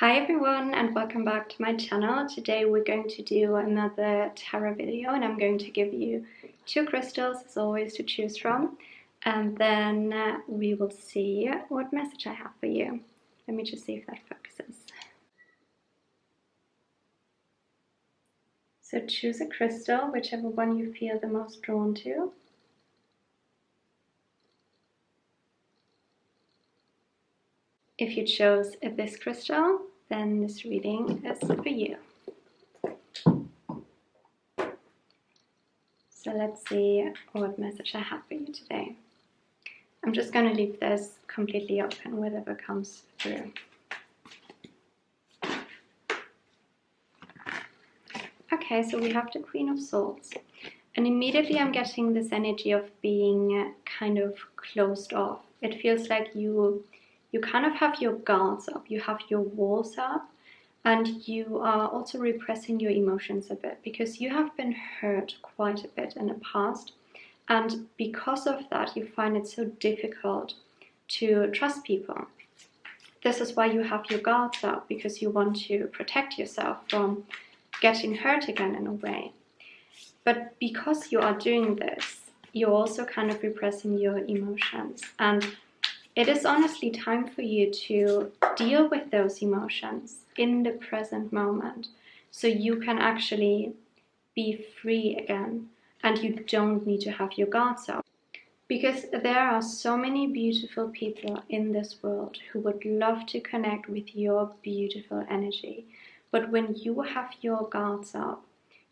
Hi everyone and welcome back to my channel. Today we're going to do another tarot video and I'm going to give you two crystals as always to choose from, and then we will see what message I have for you. Let me just see if that focuses. So choose a crystal, whichever one you feel the most drawn to. If you chose this crystal, then this reading is for you. So let's see what message I have for you today. I'm just going to leave this completely open, whatever comes through. Okay, so we have the Queen of Swords. And immediately I'm getting this energy of being kind of closed off. It feels like you kind of have your guards up, you have your walls up, and you are also repressing your emotions a bit because you have been hurt quite a bit in the past. And because of that, you find it so difficult to trust people. This is why you have your guards up, because you want to protect yourself from getting hurt again in a way. But because you are doing this, you're also kind of repressing your emotions. And it is honestly time for you to deal with those emotions in the present moment so you can actually be free again and you don't need to have your guards up. Because there are so many beautiful people in this world who would love to connect with your beautiful energy. But when you have your guards up,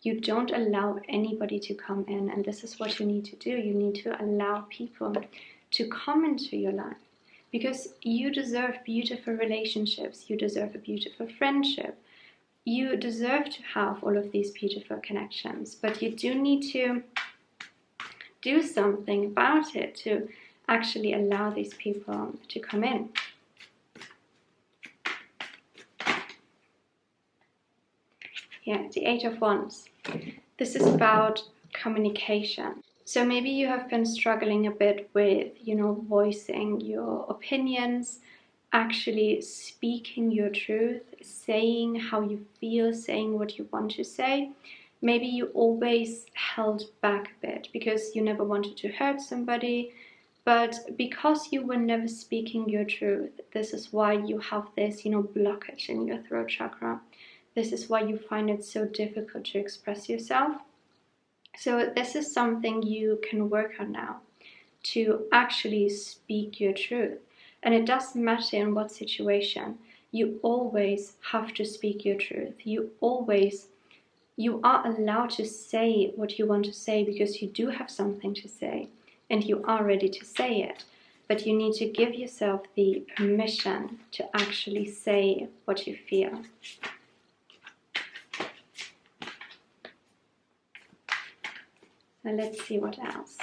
you don't allow anybody to come in, and this is what you need to do. You need to allow people to come into your life because you deserve beautiful relationships, you deserve a beautiful friendship, you deserve to have all of these beautiful connections, but you do need to do something about it to actually allow these people to come in. Yeah, the Eight of Wands. This is about communication. So maybe you have been struggling a bit with, voicing your opinions, actually speaking your truth, saying how you feel, saying what you want to say. Maybe you always held back a bit because you never wanted to hurt somebody, but because you were never speaking your truth, this is why you have this, blockage in your throat chakra. This is why you find it so difficult to express yourself. So this is something you can work on now, to actually speak your truth. And it doesn't matter in what situation. You always have to speak your truth. You are allowed to say what you want to say because you do have something to say and you are ready to say it. But you need to give yourself the permission to actually say what you feel. Now let's see what else.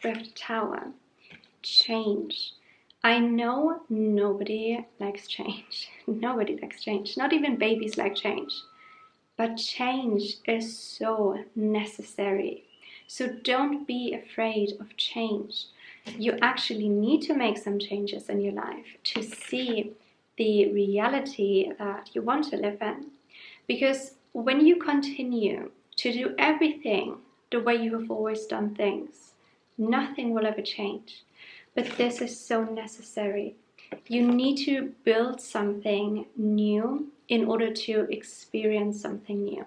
We have the Tower. Change. I know nobody likes change. Nobody likes change. Not even babies like change. But change is so necessary. So don't be afraid of change. You actually need to make some changes in your life to see the reality that you want to live in. Because when you continue to do everything the way you have always done things, nothing will ever change. But this is so necessary. You need to build something new in order to experience something new.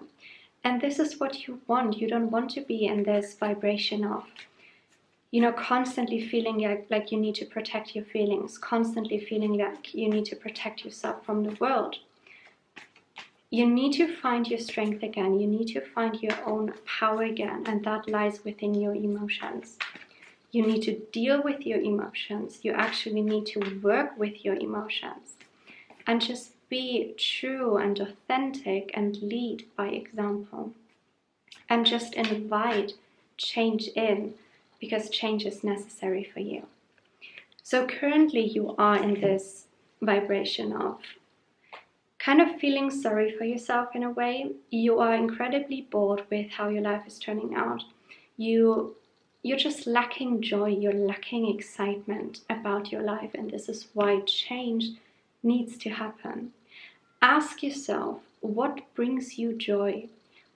And this is what you want. You don't want to be in this vibration of, constantly feeling like you need to protect your feelings, constantly feeling like you need to protect yourself from the world. You need to find your strength again. You need to find your own power again, and that lies within your emotions. You need to deal with your emotions. You actually need to work with your emotions and just be true and authentic and lead by example. And just invite change in, because change is necessary for you. So currently you are in this vibration of kind of feeling sorry for yourself in a way. You are incredibly bored with how your life is turning out. You you're just lacking joy, you're lacking excitement about your life, and this is why change needs to happen. Ask yourself, what brings you joy?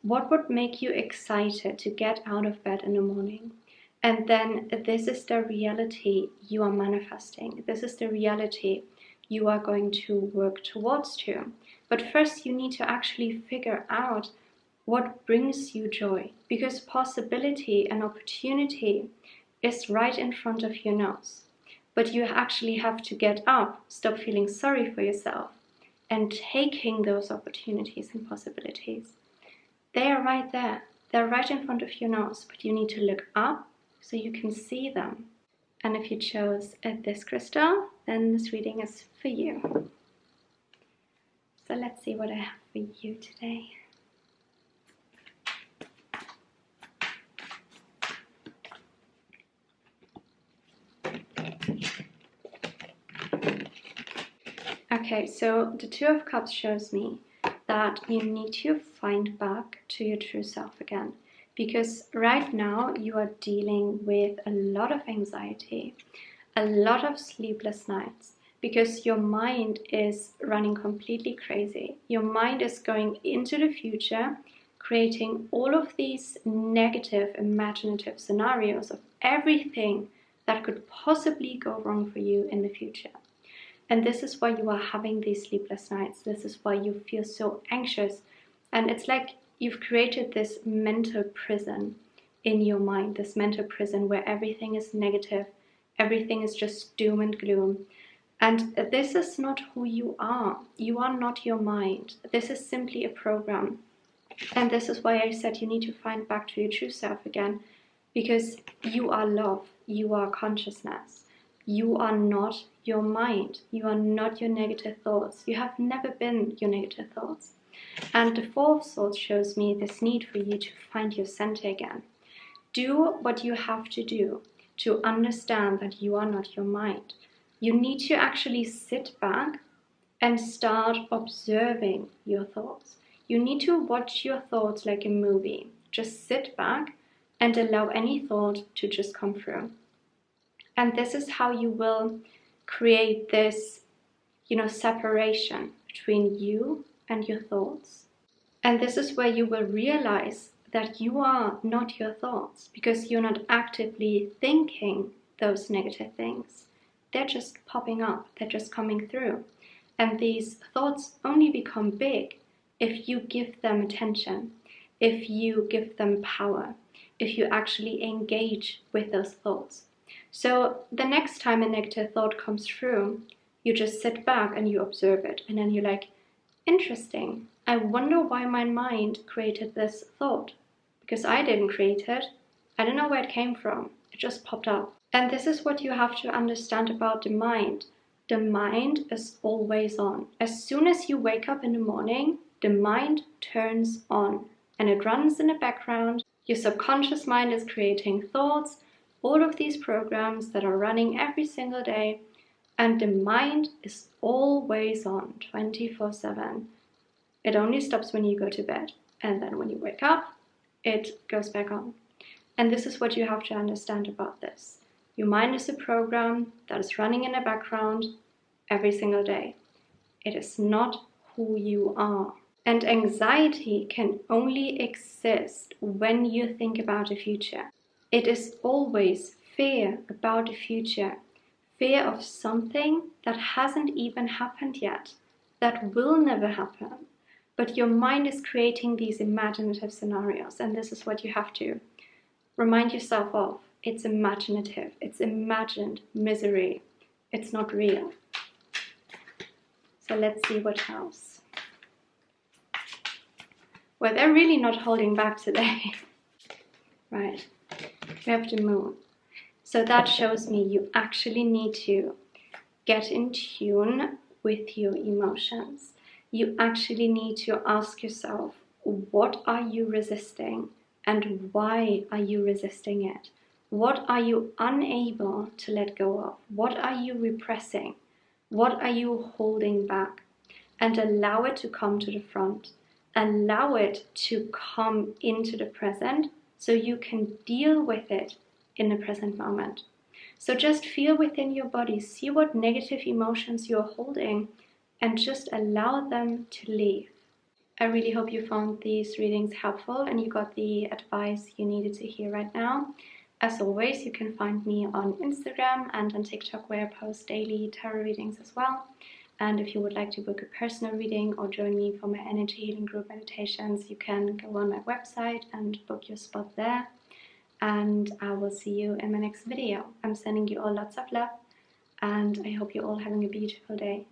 What would make you excited to get out of bed in the morning? And then this is the reality you are manifesting. This is the reality you are going to work towards to. But first you need to actually figure out what brings you joy, because possibility and opportunity is right in front of your nose. But you actually have to get up, stop feeling sorry for yourself, and taking those opportunities and possibilities. They are right there. They're right in front of your nose, but you need to look up so you can see them. And if you chose this crystal, then this reading is for you. So let's see what I have for you today. Okay, so the Two of Cups shows me that you need to find back to your true self again. Because right now you are dealing with a lot of anxiety, a lot of sleepless nights, because your mind is running completely crazy. Your mind is going into the future, creating all of these negative imaginative scenarios of everything that could possibly go wrong for you in the future. And this is why you are having these sleepless nights. This is why you feel so anxious. And it's like you've created this mental prison in your mind, this mental prison where everything is negative, everything is just doom and gloom. And this is not who you are. You are not your mind. This is simply a program. And this is why I said you need to find back to your true self again, because you are love, you are consciousness. You are not your mind. You are not your negative thoughts. You have never been your negative thoughts. And the Four of Swords shows me this need for you to find your center again. Do what you have to do to understand that you are not your mind. You need to actually sit back and start observing your thoughts. You need to watch your thoughts like a movie. Just sit back and allow any thought to just come through. And this is how you will create this, separation between you and your thoughts. And this is where you will realize that you are not your thoughts, because you're not actively thinking those negative things. They're just popping up, they're just coming through. And these thoughts only become big if you give them attention, if you give them power, if you actually engage with those thoughts. So the next time a negative thought comes through, you just sit back and you observe it. And then you're like, interesting. I wonder why my mind created this thought. Because I didn't create it. I don't know where it came from. It just popped up. And this is what you have to understand about the mind. The mind is always on. As soon as you wake up in the morning, the mind turns on. And it runs in the background. Your subconscious mind is creating thoughts, all of these programs that are running every single day, and the mind is always on 24/7. It only stops when you go to bed, and then when you wake up, it goes back on. And this is what you have to understand about this. Your mind is a program that is running in the background every single day. It is not who you are. And anxiety can only exist when you think about the future. It is always fear about the future, fear of something that hasn't even happened yet, that will never happen. But your mind is creating these imaginative scenarios, and this is what you have to remind yourself of. It's imaginative, it's imagined misery, it's not real. So let's see what else. Well, they're really not holding back today. Right. We have the moon. So that shows me you actually need to get in tune with your emotions. You actually need to ask yourself, what are you resisting and why are you resisting it? What are you unable to let go of? What are you repressing? What are you holding back? And allow it to come to the front. Allow it to come into the present so you can deal with it in the present moment. So just feel within your body, see what negative emotions you're holding, and just allow them to leave. I really hope you found these readings helpful and you got the advice you needed to hear right now. As always, you can find me on Instagram and on TikTok, where I post daily tarot readings as well. And if you would like to book a personal reading or join me for my energy healing group meditations, you can go on my website and book your spot there. And I will see you in my next video. I'm sending you all lots of love, and I hope you're all having a beautiful day.